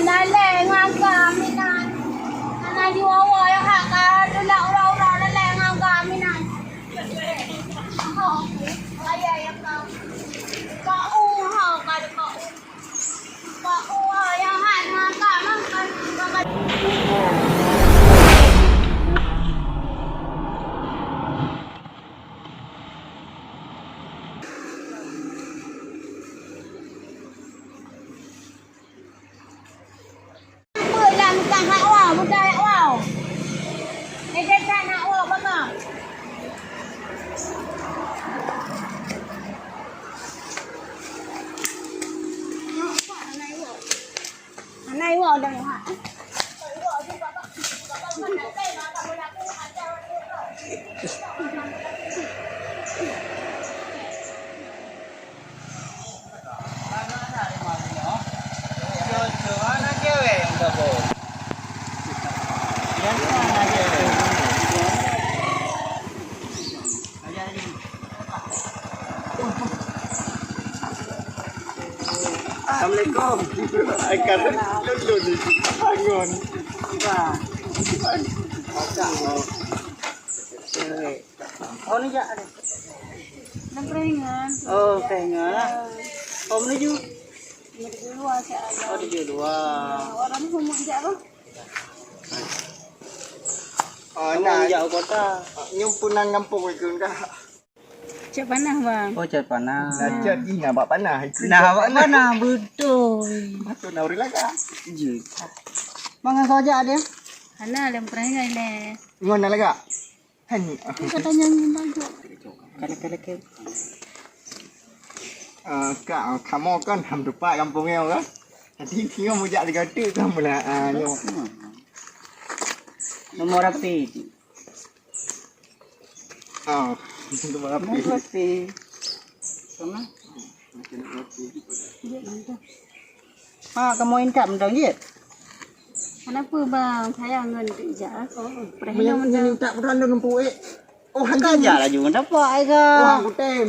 nalengang kami na. Naniwawa yung haka. Dula-ura-ura nalengang kami na. Ayayang kami. Pauha ka ko. Pauha yung hana kami. Này vào đây hả? Assalamualaikum. Akan lulu di bangun. Wah. Oh ni jak ada. Nang keringan. Oh, kayaknya lah. Oh, menuju. Menuju luar saya. Oh, di luar. Orang ni humuk jak apa? Oh, nak jauh kota. Nyumpunan kampung itu dah. Cak panah bang. Oh, cat panah. Cat ni nak buat panah. Nah, panah betul. Betul nak uri laga. Je. Mangan kau ajak dia. Ana lem keringan le. Ngon nak laga. Hani. Katanya ngembang. Kala-kala. Kak, kamu kan ham depan kampung ni kan? Nanti kira mujak dekat tu kan pula. Nomor api. Oh, nomor api. Api. Sama. Kamu income dong je? Kenapa bang? Saya ngan kerja. Banyak minta peran dengan puik. Oh, Kajak lah juga dapat ke? Oh, kutem.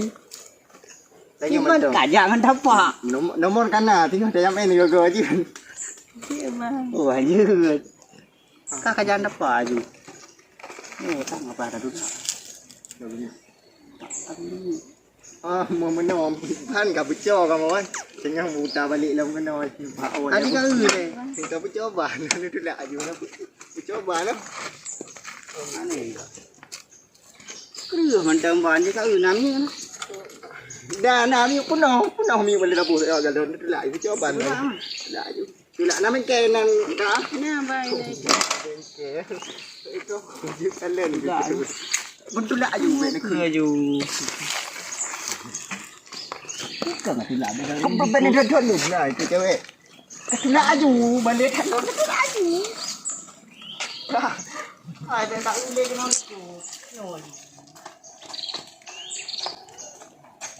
Cuma kajak kan dapat. Nomor kana tinggal dah yang ni go aja. Ya bang. Oh, aja. Kak kajak dapat aja. Oh, tak apa ada dulu. Mau menom kan gak bocor kamu kan. Tengah muta balik lah kena. Tadi kan ni. Kita bercoba nak tu lah aja nak. Bercoba lah. Mana ni? Kira macam banyak kau nami kan. Dah nami punah mi boleh dapur ya galon tu lah itu coba lah. Lah aja. Tidak nama kenan dah. Nah bang. Itu kunci kalian gitu. Betul lah aja nak kerja. Bukan tidak ada. Apa benda dah ni lah itu cewek. Kena aju balik tanah kena aju. Ada tak boleh kena itu.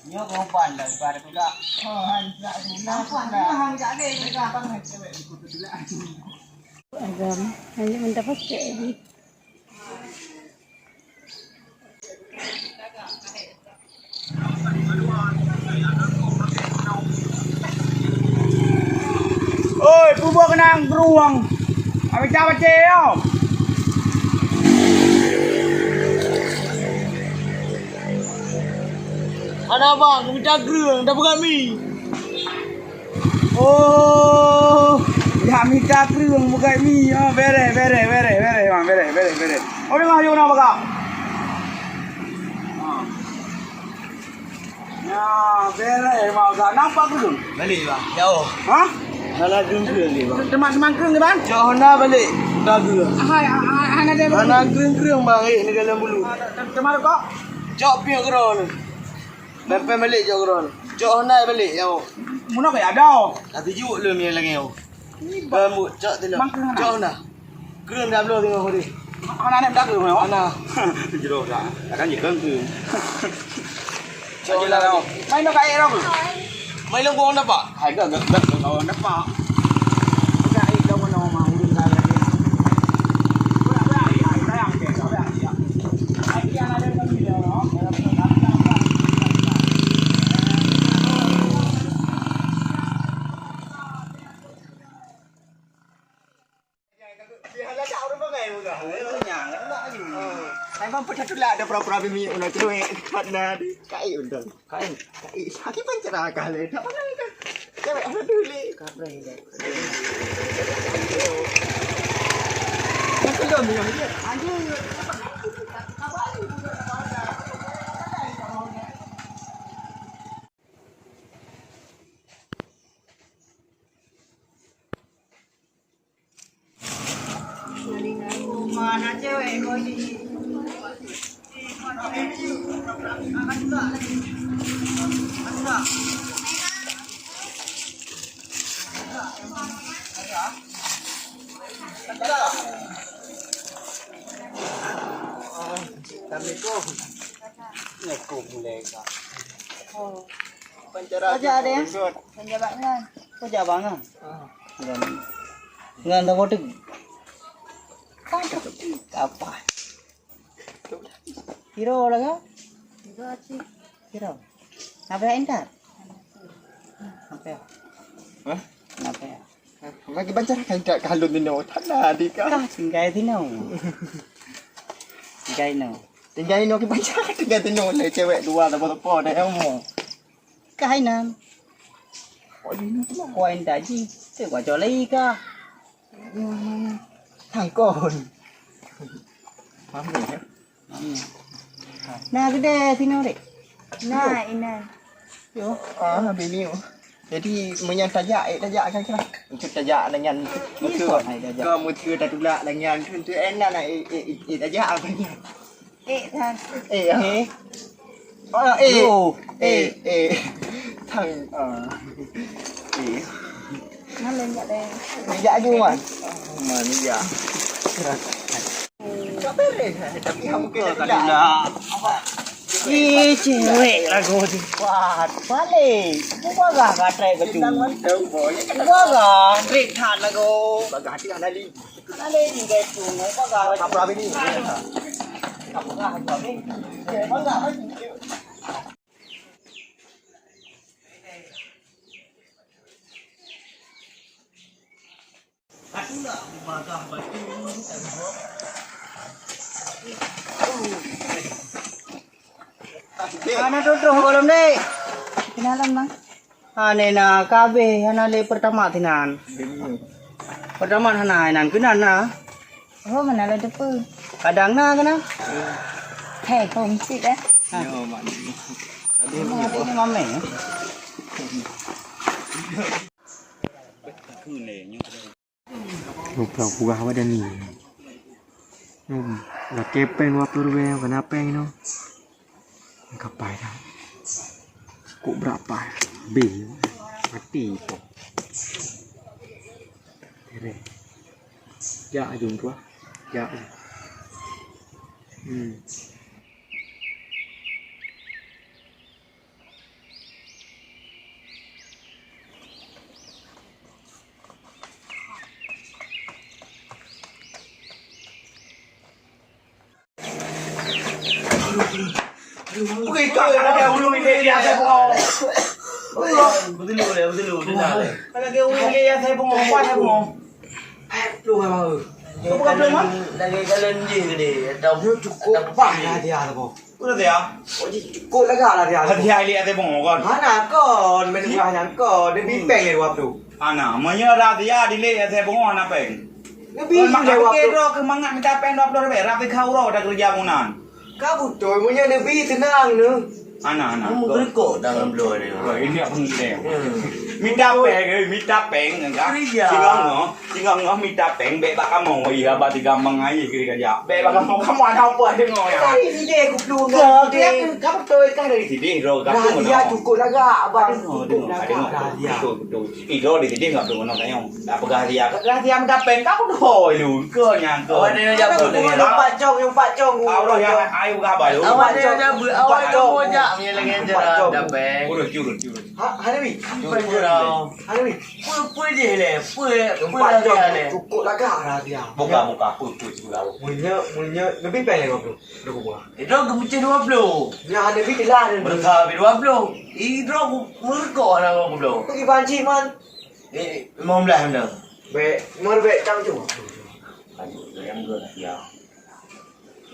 Nhớ có bàn là bà được đã. Hành dạ thì nó quan là hàng dạ đây người ta tăng hành cho vậy của tự lại. Agam, hanya mendapat jadi. Ôi, bố bố cái nàng ruồng. Mày cha bà chê không? Ada bang, minta gerung, dah bukan mi. Oh, ya minta kerung bukan mi. Oh, bere, bang, bere. Oh, dia ngaju nak bakal. Ya, bere, bakal. Nampak kerung? Balik bang, jauh. Hah? Kalau gerung ni bang. Teman-teman kerung ni bang? Jauh nak balik, dah gerung. Hai, ada dia. Mana gerung bang, ni dalam bulu. Teman kau? Jauh pion gerung. Sampai balik jauh gerung. Jauh nak balik jauh. Muna kaya ada. Tapi juk lem yang lagi jauh. Kamu jauh tu lah. Jauh nak. Gerung dah belum tengok ni. Anak ni dah kerung. Mana? Jauh dah. Akan jikang gerung. Jauh lah kau. Main nak kaya kau? Mấy lông con đắp ạ? Hai cái gật rồi đắp vào. Cái này đâu có nào mà uống ra đây. Cái này kể đó là gì ạ? Cái kia là đây có gì đó. ada pura-pura bimi una cewek karena kai udah. Kai sakit pencerahkan le. Tak pernah kan. Cewek ada dulu. Kapre deh. Aku dah bilang dia. Anjing. Mana cewek kau ni? Assalamualaikum. Waalaikumsalam. Oh. Penjara ada ya? Penjabangan. Penjabangan. Ngan dah bodoh. Apa? Hero lah kah? Hero sih. Hero. Apa yang entar? Apa ya? Hah? Apa ya? Lagi baca kan kalau tino tanda di kah? Tinggal tino. Tinggal tino kita baca tinggal tino le cewek dua tepo dah emo. Kainan. Oh ini tu mau koin daji. Tu gua jolai kah? Thằng con nah gede sini dek nah ini yo bini jadi menyan tajak kan kira untuk tajak dengan muka ke muka dah tulak dengan tu enak nak tajak apa ni kan thằng nó lên dạ đây dạ vui mà ni dạ tapi kamu kena ih cewek lagu di kuat balik gua gak katre kecu gua gak trik than lagu bagati anali ni guys tu gua gak apa ini kamu gak apa ini gua gak apa Ana tutuh belum deh. Kenalan bang. Ane na kabe, ana le pertama tinan. Pertama hana nan kenan na. Oh mana le depu. Kadang na kana. Hei không xịt đấy. Yo man. Ada mame. Ngobrol buah apa dan ni? Nak kepeng waktu ruang kenapa ini? Kapai dah. Kok berapa? B. Mati kok. Tere. Ya ajung tua. Ya. Bukan kau ada ulu ini dia saya pengau. Betul dah. Kalau dia ulu ini dia saya pengau, apa saya pengau? Lu apa? Kau bukan belum ah? Lagi kalian je gede. Tahu cukup banyak dia tu. Udah dia? Cukup lega lah dia. Dia ini ada pengau kan? Mana kon? Mesti banyak kon. Dia bipeng ni waktu tu. Ana, mana dia di le saya pengau ana peng. Lebih dia waktu. Kau kemangat minta peng dua puluh ribu. Rapi kau dah kerja munan. Kau betul punya Nabi tenang nu. Anak-anak. Kamu berikut dalam blur ni. Ini apa ni? Minta peng enggak? Singang minta peng, be bakal mau iya ba tiga mangai kiri kerja. Be bakal mau kamu ada apa dengo ya? Ini dia kudu ngau. Kamu betul kan dari sini ro kamu. Dia cukup laga abah cukup laga. Betul. Itu di sini enggak tuh nonton yang apa garia. Garia minta peng kamu doi lu ke nyang ke. Awak dia jawab dengan yang pak cong. Awak ya ayo gabai lu. Awak dia jawab awak kamu aja ni lagi jera dapat. Urut. Hari ni. Hari ni. Pui je le. Pui lagi le. Cukup laga dah dia. Muka pui juga. Munya lebih banyak apa? Dua buah. Itu kemudian 20. Ya ada lebih lah. Berkah 20. Itu mereka nak 20. Pergi banci man. 15 dah. Be, mer be cang cuma. Aduh, yang gua dah.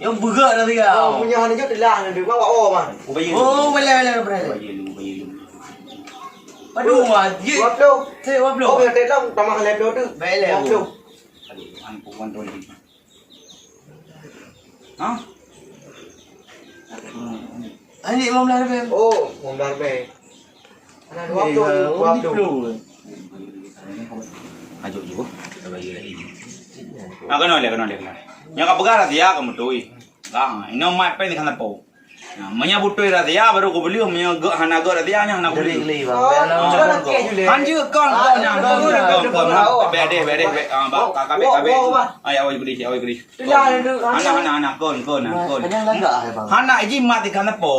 Yang berat dah dia. Punya hanya je telah dia bawa mah. Oh, boleh. Aduh, mah. Wap lu. Saya wap lu. Oh, dia dah tamah lep lu tu. Baik lah. Wap lu. Aduh, perempuan tu ni. Ha? Ani mau belah be. Oh, mau belah be. Ana wap lu. Ajuk juga. Bagi lagi. Kena. Yang kau pegang dia kamu tu. Ini mat pen kan apa? Menyambut tu dia baru kau beli, menyagak hanaga dia nya hanaga beli. Anjir kau nya kau. Bede. Kakak. Ay awak beri. Anak kau. Anak ini mati kan apa?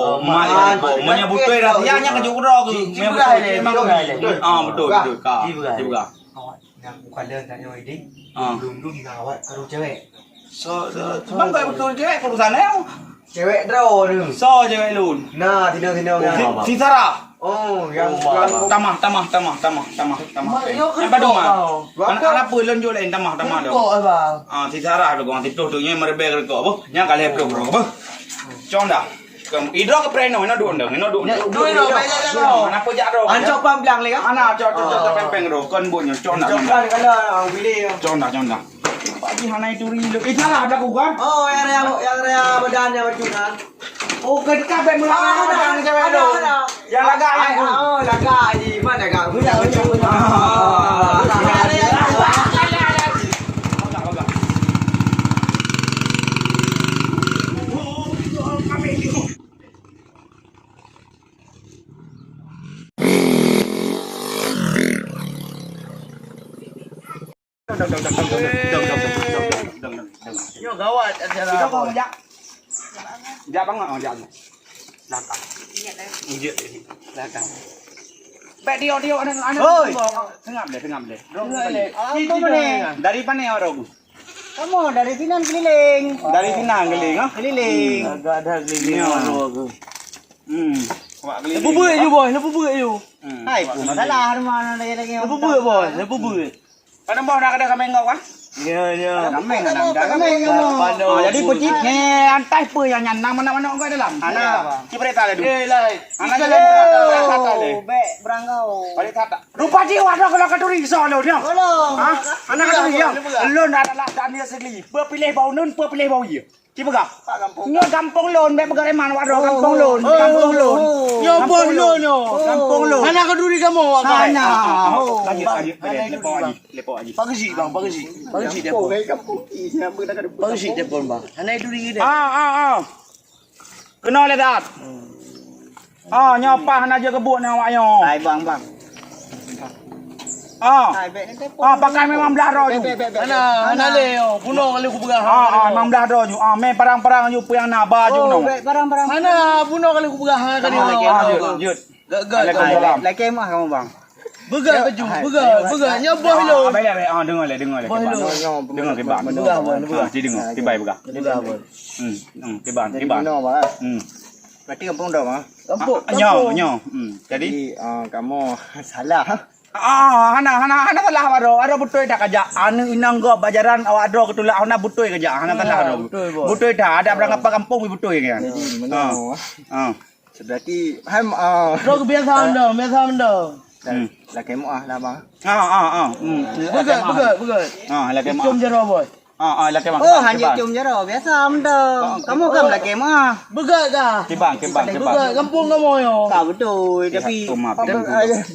Menyambut tu dia nya kejurok. Betul. Juga. Bukan len tak nyoi dik. Dum ngawat karo cewek. Bang kau betul cewek urusan dia. Cewek draw tu. So cewek lun. Nah, tino ngawat. Si Sarah. Oh, yang Tamah. Yang pada mah. Anak pun lon jual lain tamah dah. Si Sarah tu kau tidur tu nya merebek kau apa? Nya kali peluk apa? Conda. Idro ke preno, ino duon dah. Duon dah. Anak pojak ro. Ancok pam bilang le kan? Anak cocok pempeng ro. Kon bunyo conda. Conda kalau pilih. Conda. Pagi hana itu ri. Salah ada kan? Oh, yang rea badannya macunan. Oh, ketika ben mulai cewek tu. Yang laga yang Oh, laga di mana kak? Budak. Yo gawat acara. Kita kau ngajak. Jak bang ngajak. Datang. Datang. Bek dia anak. Oi. Tengam deh. Dari mana orang? Kamu dari Pinang keliling. Dari Pinang keliling, ah? Keliling. Agak ada keliling orang. Awak keliling. Lepas buat je boy, lepas buat je. Hai, masalah mana lagi. Lepas buat boy, lepas buat. Kadang bawa nak ada kami engkau kan? Ya. Kami jadi pecik ni antai apa yang nyanang mana-mana engkau dalam. Anak. Cipre tak ada. Anak jalan. Bek berangkau. Balik tak. Rupa jiwa dah kalau katuri solo dia. Ha? Anak katuri dia. Lon adalah dan dia segli. Pilih bau nun, pilih bau ye. Cipa gak? Nyo kampung lon, bek pegang mana wado kampung lon. Yo boy lon yo. Kampung lon. Anak keduri kamu kan. Lepo aja. Pagi bang, pagi dia pun. Kampung siapa dah ada. Pagi dia pun bang. Anak keduri dia. Kena le dak. Nyopah nak je kebut ni awak yo. Hai bang. Hai bek ni tepo. Pakai memang belah ro ju. Anak le yo. Bunuh kali aku pegang. Memang belah ro ju. Me parang-parang ju yang nak baju no. Barang-barang. Mana bunuh kali aku pegang tadi. Jut. Gagal. Lagi mah kamu bang. Begal baju, begal. Nya boy lo. Baik. Dengar le. Dengar ke bang. Dengar. Tibai begal. Tibai. Berarti kampung dah mah. Kampung. Nyo. Jadi kamu salah. Hana salah waro. Ada butoi dak aja. Anu inang go bajaran awak ado ketulak hana butoi kerja. Hana salah ado. Butoi dah ada berang apa kampung butoi kan. Berarti ham Ro kebiasaan dah. laki mu lah bang. Begal. Laki mak. Jom jero boy. Laki mak. Oh, hanya cium jero biasa dah. Kamu kan laki mah. Begal dah. Kebang. Begal kampung kamu yo. Tahu betul, tapi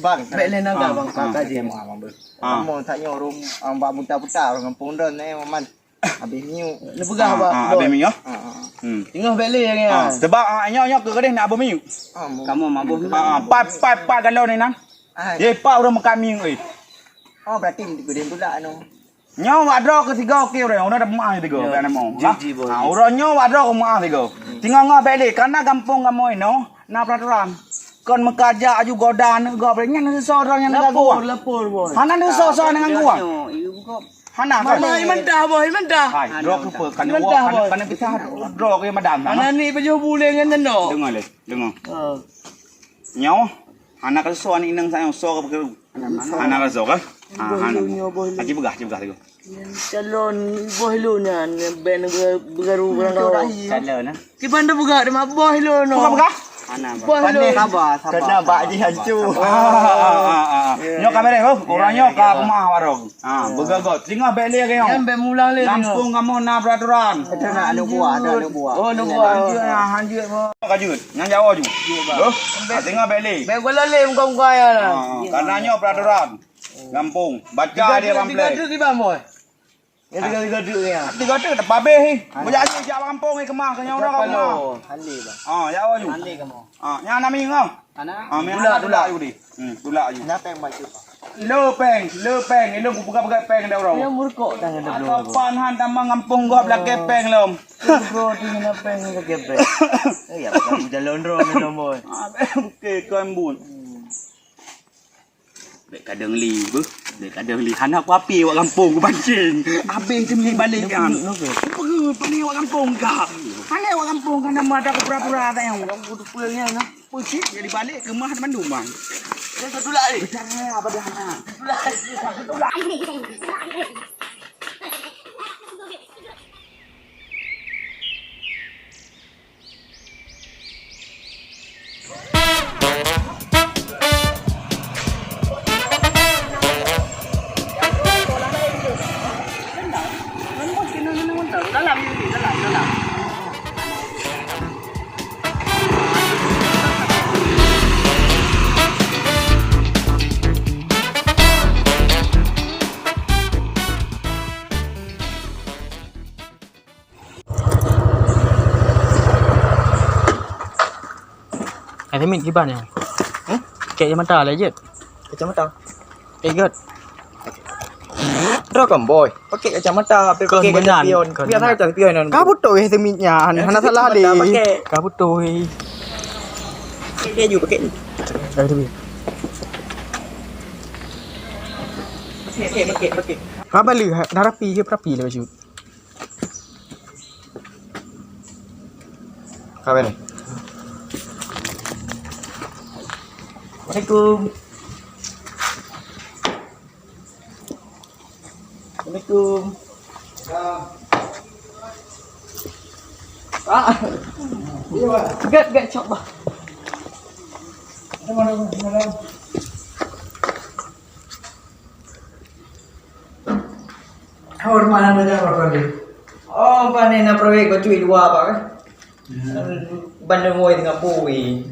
Bang. Bek lain agak bang. Kakak dia mu abang ber. Kamu tak nyorong ambak buta-buta orang kampung dah ni man. Habis ni. Ni begal bang. Abang mi yo. Tengah bek lain kan. Sebab nyo ke kedai nak abang mi. Kamu mabuk. Pai galau ni nang. Ye pa orang makan mi oi. Oh berarti gede pula anu. Nyo wadro ke 3 okey orang dah mak 3 kan mau. Orang nyo wadro ke mak 3. Tinggal ngah balik karena kampung kamu ini na peraturan. Kon mekaja aju godan go berenya ni seorang yang gua. Lapor boy. Hana ni seorang dengan gua. Hana kan. Mama iman dah boy, iman dah. Hai, dro ke pe kan gua kan bisa dro ke madam. Anak ni baju boleh dengan no. Dengar. Nyo anak kesuan inang saya so ke anak keso kan? Anak. Aji begah tu. Calon boh lu ni ben bergaru orang kau. Kalau na. Ki banda buka de mah boh lu no. Buka. Ana ba. Boh lu. Kena bak je hancur. Nyok kamera kau. Orangnya ka rumah warung. Begagot. Tinggal beli ke yo. Yang ben mulang le. Lampung kamu na peraturan. Ada nak anu buah, ada anu buah. Oh no buah. Hanjut mo. Kajut. Yang Jawa ju. Loh. Tinggal beli. Ben gua le muka ya lah. Karenanya peraturan. Lampung. Baca dia pamflet. 3 bang boy. Yang 3 ni ah. 3 tak babeh. Boleh asyik jak Lampung ke kemah ke nyau dah kau mah. Hali ba. Jawa ju. Ande kamu. Yang nama ngau. Ana. Tulak ju di. Tulak ju. Kenapa yang maju? Lepeng. Ilung buka-buka peng dah orang. Yang murkok tangan dah belum. Atapan han tambah ngampung gua belakang peng lom. Bro di mana peng ke gepe. Ya bukan jalan ro minum boy. Okey, kau embun. Dek kadang li bu. Dek kadang li han aku api wak kampung ku pancing. Habis je meli balik kan. Pergi pergi wak kampung ka. Hang wak kampung kan nama ada pura-pura tak yang orang butuh pulangnya nah. Pusing jadi balik ke mah Bandung bang. Yang tulak ni. Bicara apa dah hana. Ai min ki ban yang. Kacamata lah je. Kacamata. Ikut. Rakam boy. Pakai kacamata, pakai benar. pion. Biar saya tak pion. Kau betul eh semitnya. Hana salah deh. Kau betul. Dia juga pakai. Dah tu. Pakai. Kau balik dah rapi ke rapi lah baju. Kau ni. Assalamualaikum. Assalamualaikum. Gat cok bah. Kau mana ada apa ni? Oh, panen nak proyek baju luar apa kan? Bandar Muai dengan Pui.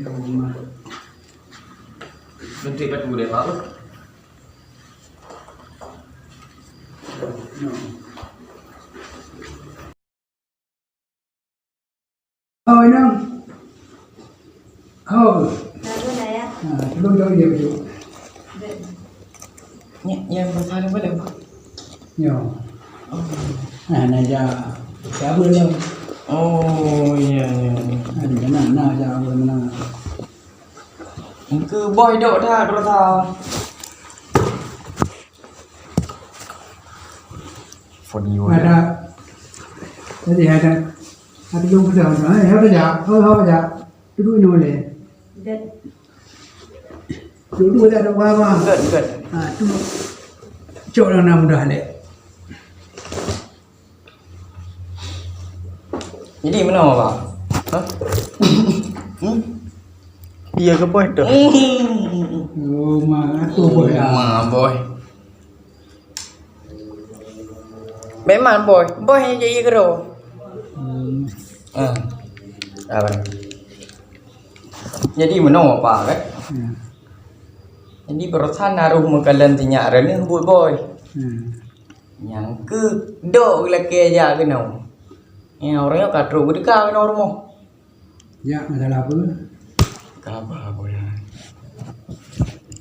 Menteri batu dia apa? Oh, inang. Oh. Lalu dah ya. Belum jauh dia betul. Yang bersalah pada apa? Ya. Naja. Siapa dia? Oh, iya. Ada jangan naja apa mana. Ke boy dok dah dah. For you. Ada. Jadi ada belum pada mana. Apa aja? Apa aja? Duduk ini boleh. Duduk ada apa? Good. Tu. Cok orang nak mudah le. Jadi mana apa? Ha? Iya ke boy tu? Oh, mak tu boy. Boy. Memang boy. Boy yang jadi kero. Apa? Jadi mana apa kan? Jadi perusahaan naruh makalan tinyak rani hubut boy. Yang ke dok laki aja ke nau. Yang orangnya katro berdeka ke nau rumah. Ya, masalah apa? Apa boy?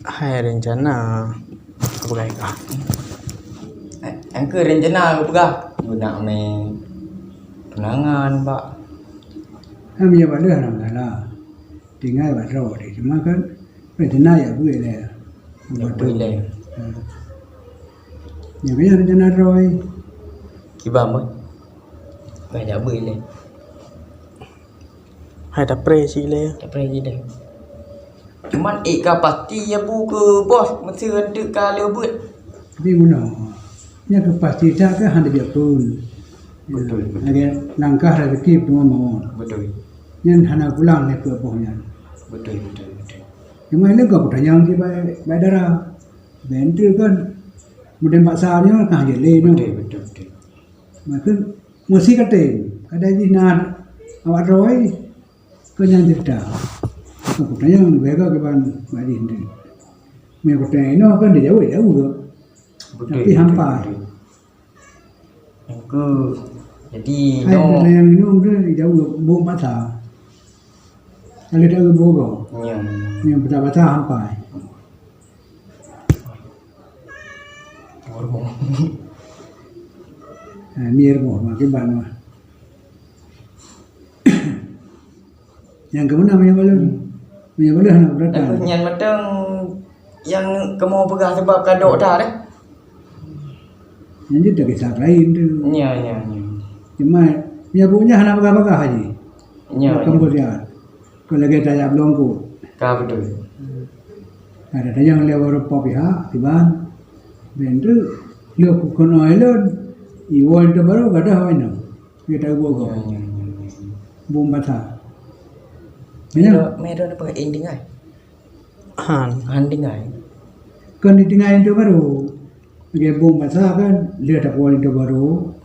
Hai rencana apa kah? Yang ke rencana ke pegah? Guna me penangan pak. Kami ya pada orang lah. Tinggal pada roh dia. Cuma kan rencana ya boleh le. Boleh. Yang kaya rencana roh. Kibam boy. Banyak boleh. Hai dah pre si le. Tak pernah je dah. Cuman pasti ya bu ke bos. Mesti ada kali buat. Tapi guna. Nya kepastian kan hanya dia pun. Betul. Ada langkah rezeki semua mau. Betul. Nya hanya pulang ni ke pohnya. Betul. Cuma ini kau bertanya di bandara. Bentil kan kemudian pasalnya kan jadi no. Betul. Maka mesti kata ada jinak awak roy kenyang cerita. Kau bertanya mereka ke ban balik ni. Mereka bertanya no kan dia jauh ke. Tapi hampa. Yang ke jadi Hai yang minum tu jauh bom pasal. Kalau dah bogo, Ya. yang betul-betul hampa. Borbong. Mir mo makin banyak. Yang kemana punya balon nak berapa? Aku nyan matang yang kamu pegang sebab kadok dah dah. Yang dia tak kisah lain tu. Ya. Cuma punya anak bagah-bagah haji. Ya. Kamu lihat. Kalau lagi tanya belum ku. Ka betul. Ada yang lewat pop ya, tiban. Bentu leo kono elon. Iwan tu baru gada hawan. Kita bogo. Ya. Bom bata. Medo apa ending ai? Handing ai. Kan di tengah itu baru. Dia bom bata kan lihat apa itu baru.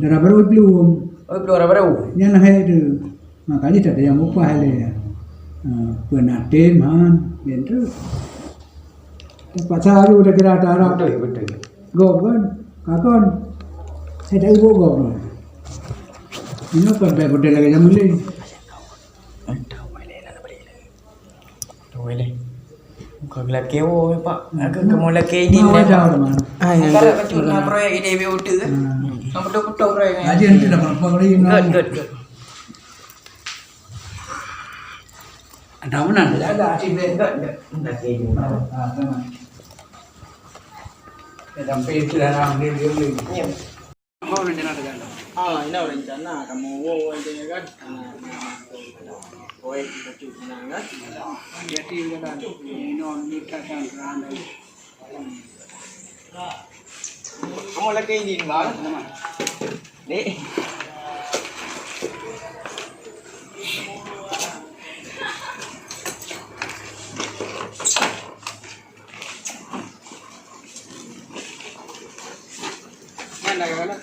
Darah baru belum. Oh, belum baru. Yang lain itu. Makanya tak ada yang upah le. Penate man, bentu. Tempat saru dah kira darah. Betul. Go kan, kakon. Saya dah go. Ini kan dah lagi jam ni. Boleh. Kau lelaki pak. Aku kamu lelaki ini Mau ada teman. Kalau kecil nak proyek ini BOT kan. Betul proyek. Aja nanti dah berapa lagi. Good. Ada mana? Ada asyik Good. Lelaki ini. teman. Sampai sudah ramai dia. Mau rencana ada. Ini rencana kamu wow intinya kan. Kowe kita cuci kan. Jadi kan non nikah kan ramai. Kamu lagi ini bang. Dek. Mana kan?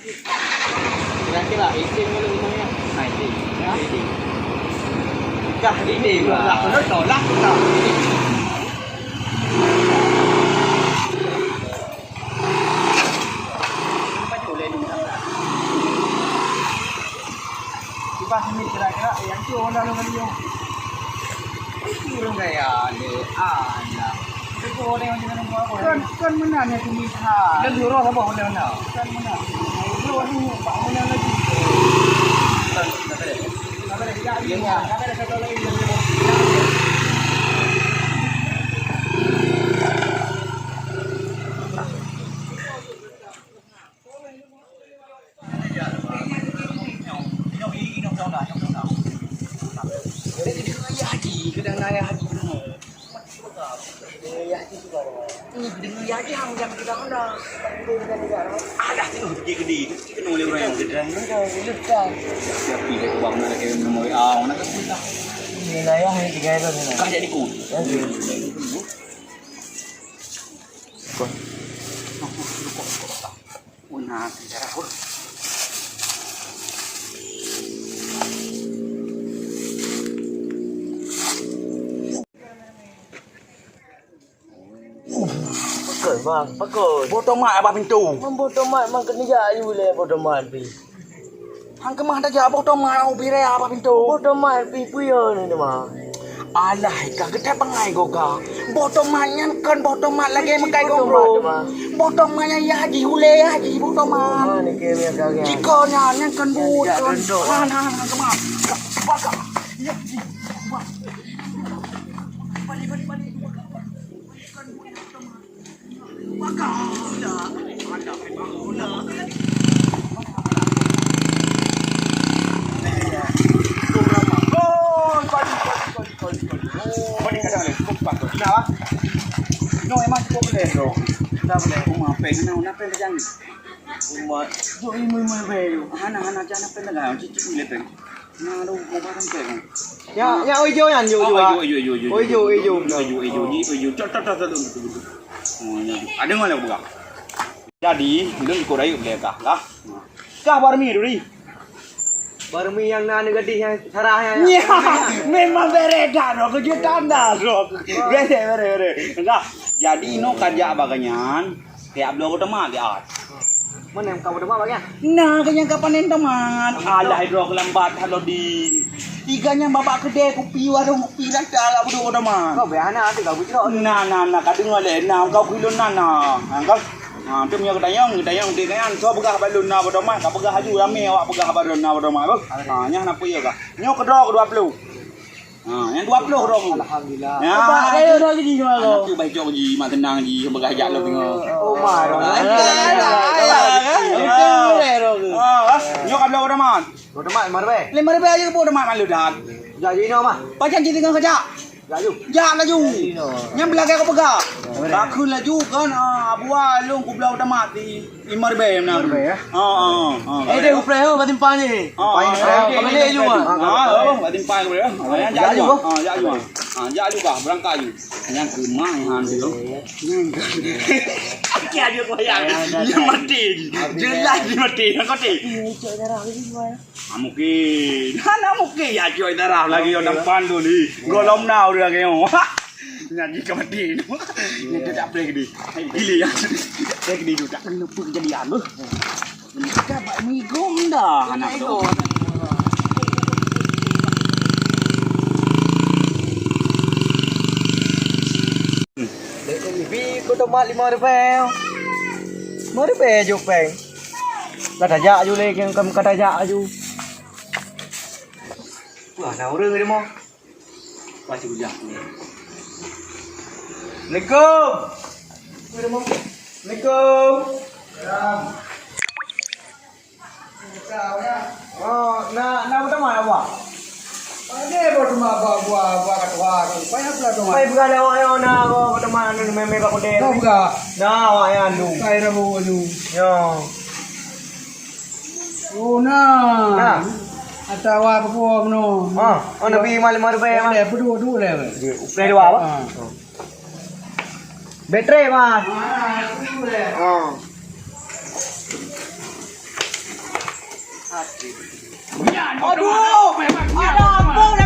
Kira-kira izin dulu rumahnya. Izin. Izin. Kah ini lah, nó tolak kita. Kipas ini kira-kira yang tu orang lalu dia. Kurang gaya ni, anak. Itu orang yang jangan buat. Kan mana ni tulisan. Dan dulu apa orang mana? Kan mana? Dulu ni pak mana lagi? Ada tu gede-gede. Kena oleh orang yang gede. Tapi dia buang nak ke memori nak ke pula. Wilayah yang tiga itu ni. Kah jadi ku. Una cara pun. Pakoi bang, pakoi. Botol mak apa pintu. Membodoh mat mang kena jaya boleh bodoh mat pi. Hang kemah dah jawab botol mak au pire apa pintu. Bodoh mat pi puyo ni mah. Alah, kah kita pengai goga. Botol maknya kan botol mak lagi makai gobro. Botol maknya ya haji hule haji botol mak. Ni ke mi agak. Jika nya kan but kan. Han kemah. Baka. Ya. No, emang cukup boleh bro. Kita boleh rumah pengen nak pengen jangan. Umat. Yo imu beo. Hana jana pendagang cici ile teng. Nah, đâu có ba thằng trẻ không? Ya oi jo yan yo jo. Oi jo. Ada nggak buka? Jadi, belum dikorai mereka, lah. Kah barmi dulu. Barmi yang nan gadi yang sarah Ya, memang beredar loh, kejutan dah loh. Bere. Enggak, jadi no kerja baganyan, kayak belum teman dia. Mana yang kau udah bagian? Nah, kayaknya kapan teman? Alah hidro kelambat halo di. Tiganya bapak kedai kopi warung kopi lah dah bodoh teman. Kau behana tu kau bujro. Nah, kadang ngale, kau kilon nana, kau. Tu punya kedayang di kayan. So begah balun na bodoh mah, kau begah haju rame awak begah balun na bodoh mah. Nya nak punya kah? Nyo kedok 20. Yang 20 kedok. Alhamdulillah. Ya, Ayo dah jadi cuma kau. tu baik jok ji, mak tenang ji, begah jak lo tengok. Oh my. Nyo kadang bodoh mah. Bodoh mak mar be. 5,000 aja ke bodoh mah malu dah. Jadi no mah. Pacan ji tengah kerja. Jadi. Ya laju. Yang belakang kau pegang. Takun laju kan buah long ku belau tamat di 5,000 benar. 5,000 ya? Eh dia upre ho batin pan ni. Paling Kau balik juga. batin pai boleh. Ya ju. Ya ju. Ya ju kah berangkat ju. Yang kemah han tu. Kia dia kau yang mati. Jelas dia mati. Kau ti. Mungkin. Mungkin ya cuy darah lagi orang pan tu ni. Golom nau dia kau. Nyanyi ke mati tu. Ni dia tak boleh gini. Gili ya. Dia gini tu tak kena lupa kejadian tu. Kita buat migong dah anak tu. Vì cô tao mát 5,000. 5,000 jo peng. Kata ja ju le kam kata ja ju. Wah, nào rư đi mo. Pasti hujah. Assalamualaikum. Assalamualaikum. Oh, na betul mana apa? Ada buat rumah buah katwa. Banyak pula tu. Pai bukan awak yang na ko betul mana ni meme ba ko de. Kau buka. Na awak yang lu. Kai rabu tu. Yo. Oh nah. Nah. Atau apa pun no. Oh nabi mal 5,000 mah. Ada berdua le. Play dua apa? Baterai mas. Aduh, memang ada apa